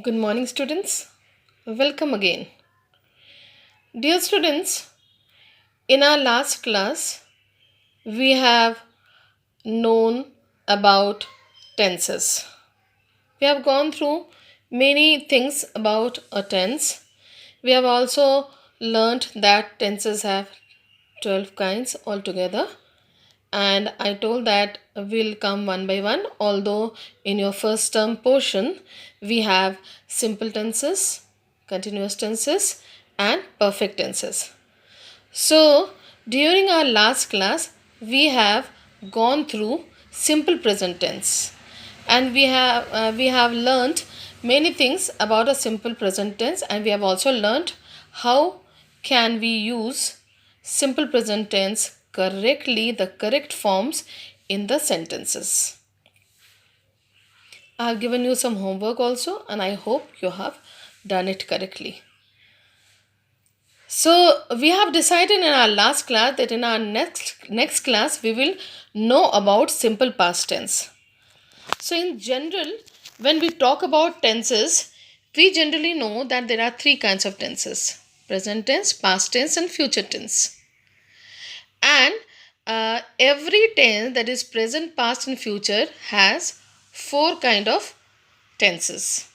Good morning, students. Welcome again. Dear students, in our last class, we have known about tenses. We have gone through many things about a tense. We have also learnt that tenses have 12 kinds altogether. And I told that we'll come one by one, although in your first term portion we have simple tenses, continuous tenses, and perfect tenses. So during our last class we have gone through simple present tense, and we have learned many things about a simple present tense, and we have also learned how can we use simple present tense correctly, the correct forms in the sentences. I have given you some homework also, and I hope you have done it correctly. So we have decided in our last class that in our next class we will know about simple past tense. So in general, when we talk about tenses, we generally know that there are three kinds of tenses: present tense, past tense, and future tense. And every tense, that is present, past, and future, has four kind of tenses.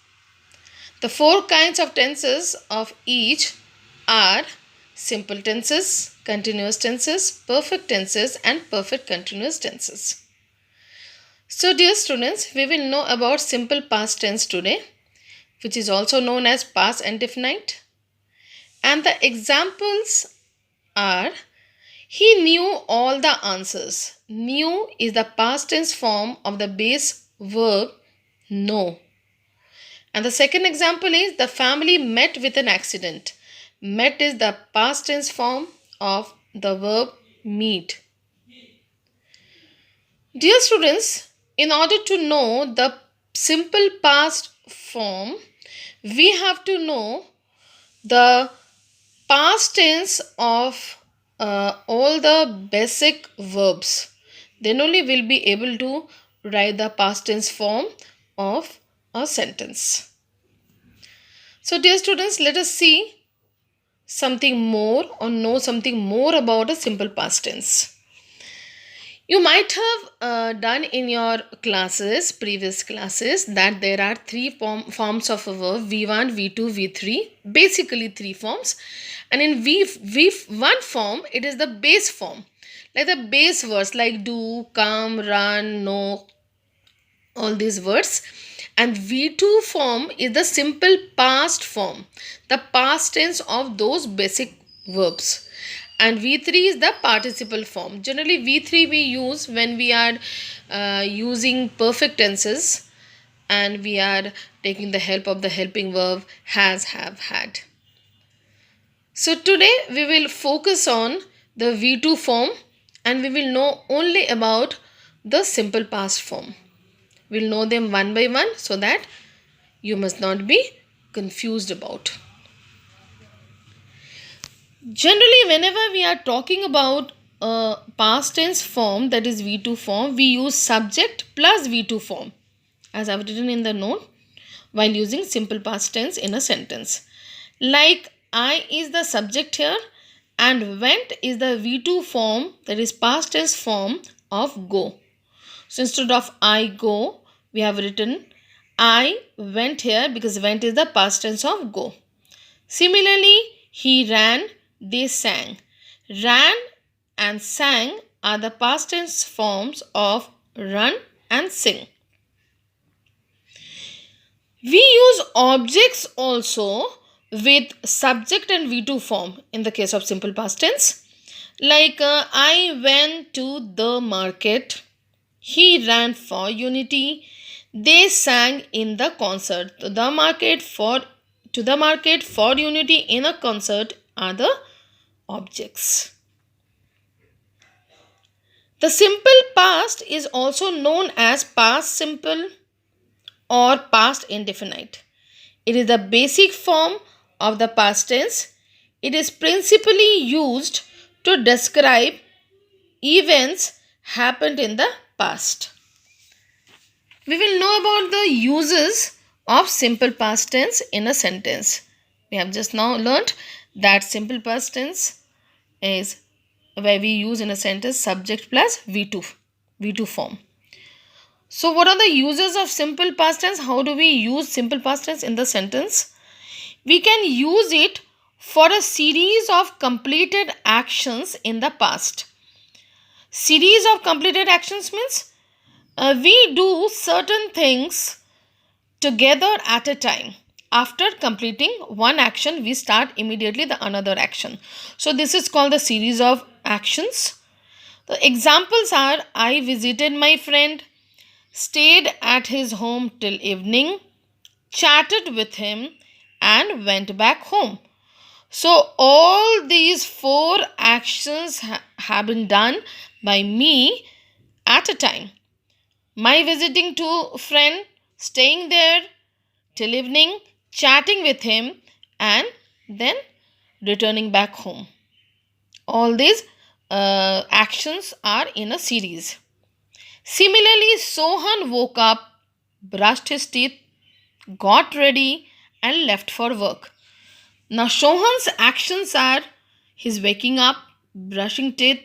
The four kinds of tenses of each are simple tenses, continuous tenses, perfect tenses, and perfect continuous tenses. So dear students, we will know about simple past tense today, which is also known as past indefinite. And the examples are: he knew all the answers. Knew is the past tense form of the base verb know. And the second example is: the family met with an accident. Met is the past tense form of the verb meet. Dear students, in order to know the simple past form, we have to know the past tense of all the basic verbs. Then only we'll be able to write the past tense form of a sentence. So dear students, let us see something more or know something more about a simple past tense. You might have done in your classes, previous classes, that there are three forms of a verb: V1, V2, V3, basically three forms. And in V1 form, it is the base form, like the base words like do, come, run, know, all these words. And V2 form is the simple past form, the past tense of those basic verbs. And V3 is the participle form. Generally V3 we use when we are using perfect tenses, and we are taking the help of the helping verb has, have, had. So today we will focus on the V2 form, and we will know only about the simple past form. We'll know them one by one so that you must not be confused about. Generally, whenever we are talking about a past tense form, that is V2 form, we use subject plus V2 form, as I've written in the note, while using simple past tense in a sentence. Like I is the subject here, and went is the V2 form, that is past tense form of go. So instead of I go, we have written I went here, because went is the past tense of go. Similarly, he ran, they sang. Ran and sang are the past tense forms of run and sing. We use objects also with subject and V2 form in the case of simple past tense. Like I went to the market. He ran for unity. They sang in the concert. To the market for unity in a concert are the objects. The simple past is also known as past simple or past indefinite. It is the basic form of the past tense. It is principally used to describe events happened in the past. We will know about the uses of simple past tense in a sentence. We have just now learnt that simple past tense is where we use in a sentence subject plus V2 form. So what are the uses of simple past tense? How do we use simple past tense in the sentence? We can use it for a series of completed actions in the past. Series of completed actions means we do certain things together at a time. After completing one action, we start immediately the another action. So this is called the series of actions. The examples are: I visited my friend, stayed at his home till evening, chatted with him, and went back home. So all these four actions have been done by me at a time. My visiting to friend, staying there till evening, chatting with him, and then returning back home. All these actions are in a series. Similarly, Sohan woke up, brushed his teeth, got ready, and left for work. Now, Sohan's actions are his waking up, brushing teeth,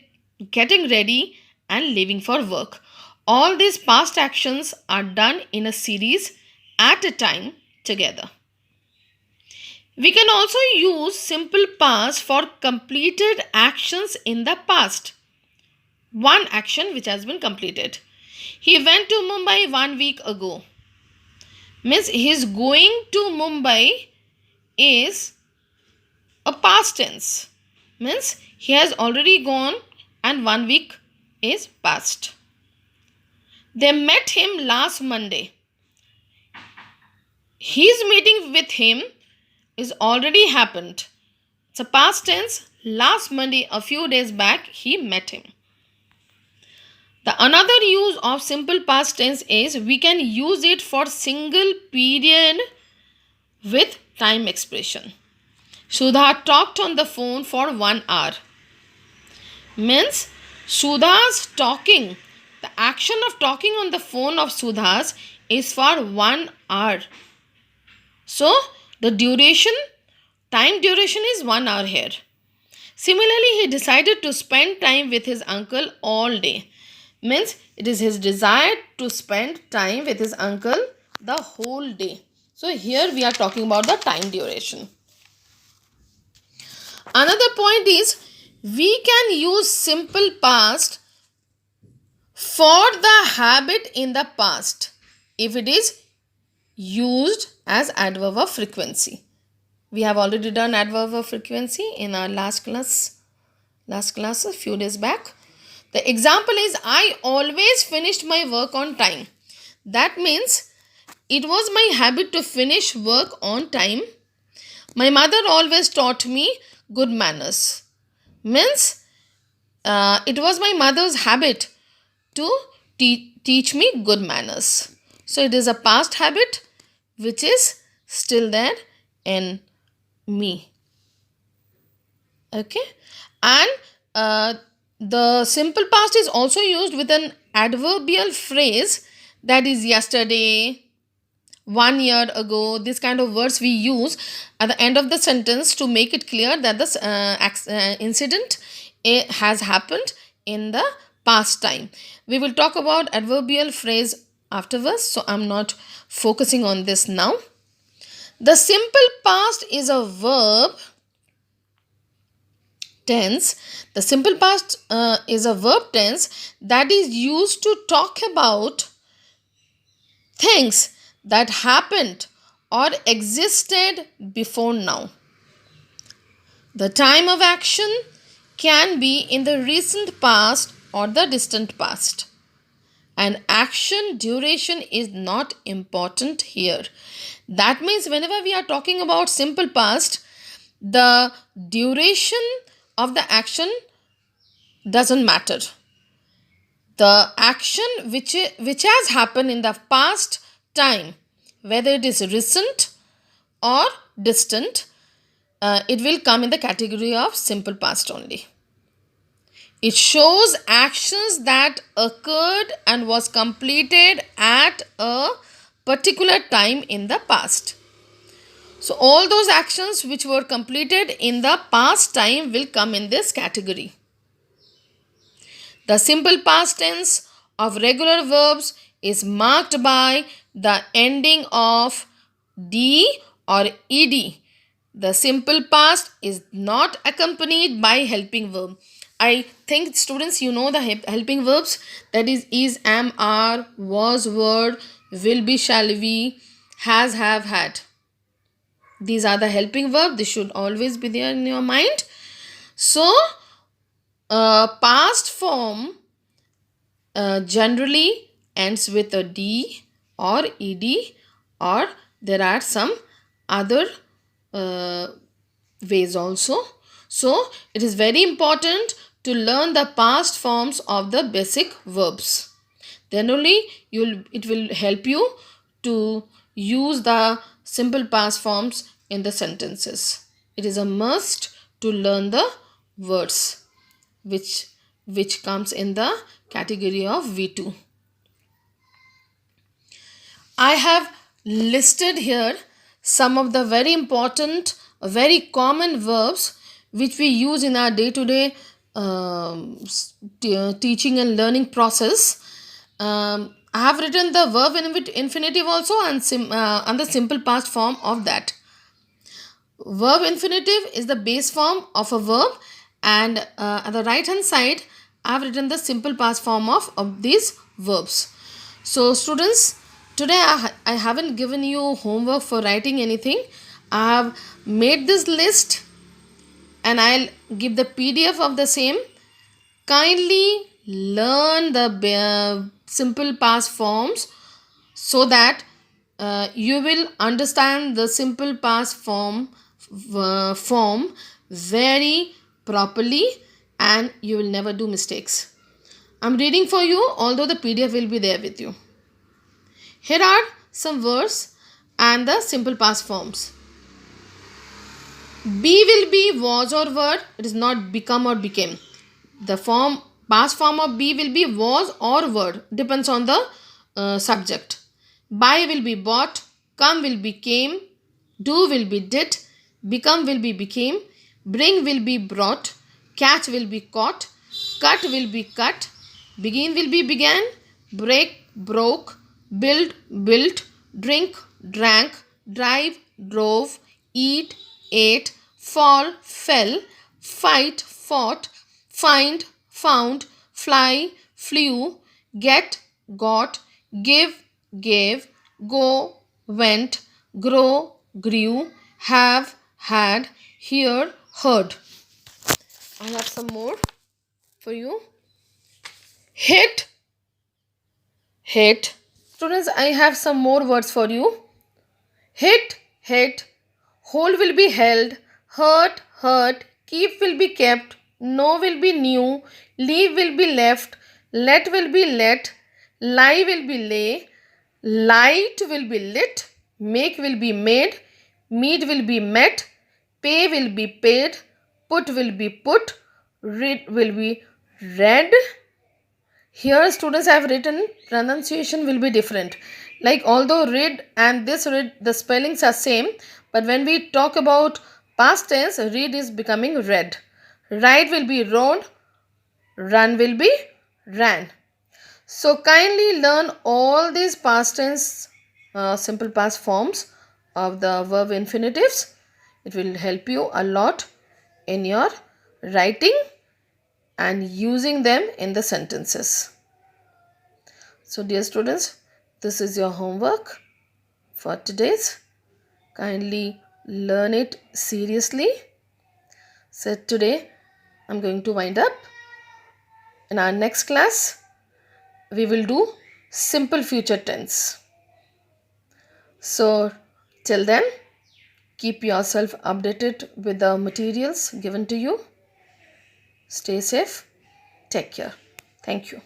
getting ready, and leaving for work. All these past actions are done in a series at a time together. We can also use simple past for completed actions in the past. One action which has been completed. He went to Mumbai 1 week ago. Means his going to Mumbai is a past tense. Means he has already gone and 1 week is past. They met him last Monday. His meeting with him is already happened. It's a past tense. Last Monday, a few days back, he met him. The another use of simple past tense is we can use it for single period with time expression. Sudha talked on the phone for 1 hour. Means Sudha's talking. The action of talking on the phone of Sudha's is for 1 hour. So the time duration is 1 hour here. Similarly, he decided to spend time with his uncle all day. Means it is his desire to spend time with his uncle the whole day. So here we are talking about the time duration. Another point is we can use simple past for the habit in the past if it is used as adverb of frequency. We have already done adverb of frequency in our last class a few days back. The example is I always finished my work on time. That means it was my habit to finish work on time. My mother always taught me good manners. Means it was my mother's habit to teach me good manners. So it is a past habit which is still there in me. Okay. And the simple past is also used with an adverbial phrase, that is yesterday, 1 year ago. This kind of words we use at the end of the sentence to make it clear that the incident has happened in the past time. We will talk about adverbial phrase afterwards, so I'm not focusing on this now. The simple past is a verb tense. The simple past is a verb tense that is used to talk about things that happened or existed before now. The time of action can be in the recent past or the distant past. And action duration is not important here. That means whenever we are talking about simple past, the duration of the action doesn't matter. The action which has happened in the past time, whether it is recent or distant, it will come in the category of simple past only. It shows actions that occurred and was completed at a particular time in the past. So all those actions which were completed in the past time will come in this category. The simple past tense of regular verbs is marked by the ending of d or ed. The simple past is not accompanied by helping verb. I think students, you know the helping verbs, that is, am, are, was, were, will be, shall be, has, have, had. These are the helping verb. This should always be there in your mind. So, past form generally ends with a d or ed, or there are some other ways also. So, it is very important to learn the past forms of the basic verbs. Then only it will help you to use the simple past forms in the sentences. It is a must to learn the words which comes in the category of V2. I have listed here some of the very important, very common verbs which we use in our day-to-day teaching and learning process. I have written the verb infinitive also and the simple past form of that. Verb infinitive is the base form of a verb, and at the right hand side I have written the simple past form of these verbs. So students, today I haven't given you homework for writing anything. I have made this list and I'll give the PDF of the same. Kindly learn the simple past forms so that you will understand the simple past form very properly and you will never do mistakes. I'm reading for you, although the PDF will be there with you. Here are some words and the simple past forms. Be will be, was or were. It is not become or became. The past form of be will be was or were. Depends on the subject. Buy will be bought. Come will be came. Do will be did. Become will be became. Bring will be brought. Catch will be caught. Cut will be cut. Begin will be began. Break, broke. Build, built. Drink, drank. Drive, drove. Eat, ate. Fall, fell. Fight, fought. Find, found. Fly, flew. Get, got. Give, gave. Go, went. Grow, grew. Have, had. Hear, heard. I have some more for you. Hit, hit. Students, I have some more words for you. Hit, hit. Hold will be held. Hurt, hurt. Keep will be kept. Know will be knew. Leave will be left. Let will be let. Lie will be lay. Light will be lit. Make will be made. Meet will be met. Pay will be paid. Put will be put. Read will be read. Here students have written pronunciation will be different. Like although read and this read, the spellings are same, but when we talk about past tense, read is becoming read. Ride will be rode. Run will be ran. So kindly learn all these past tense simple past forms of the verb infinitives. It will help you a lot in your writing and using them in the sentences. So dear students, this is your homework for today's. Kindly learn it seriously. So today I'm going to wind up. In our next class, we will do simple future tense. So till then, keep yourself updated with the materials given to you. Stay safe. Take care. Thank you.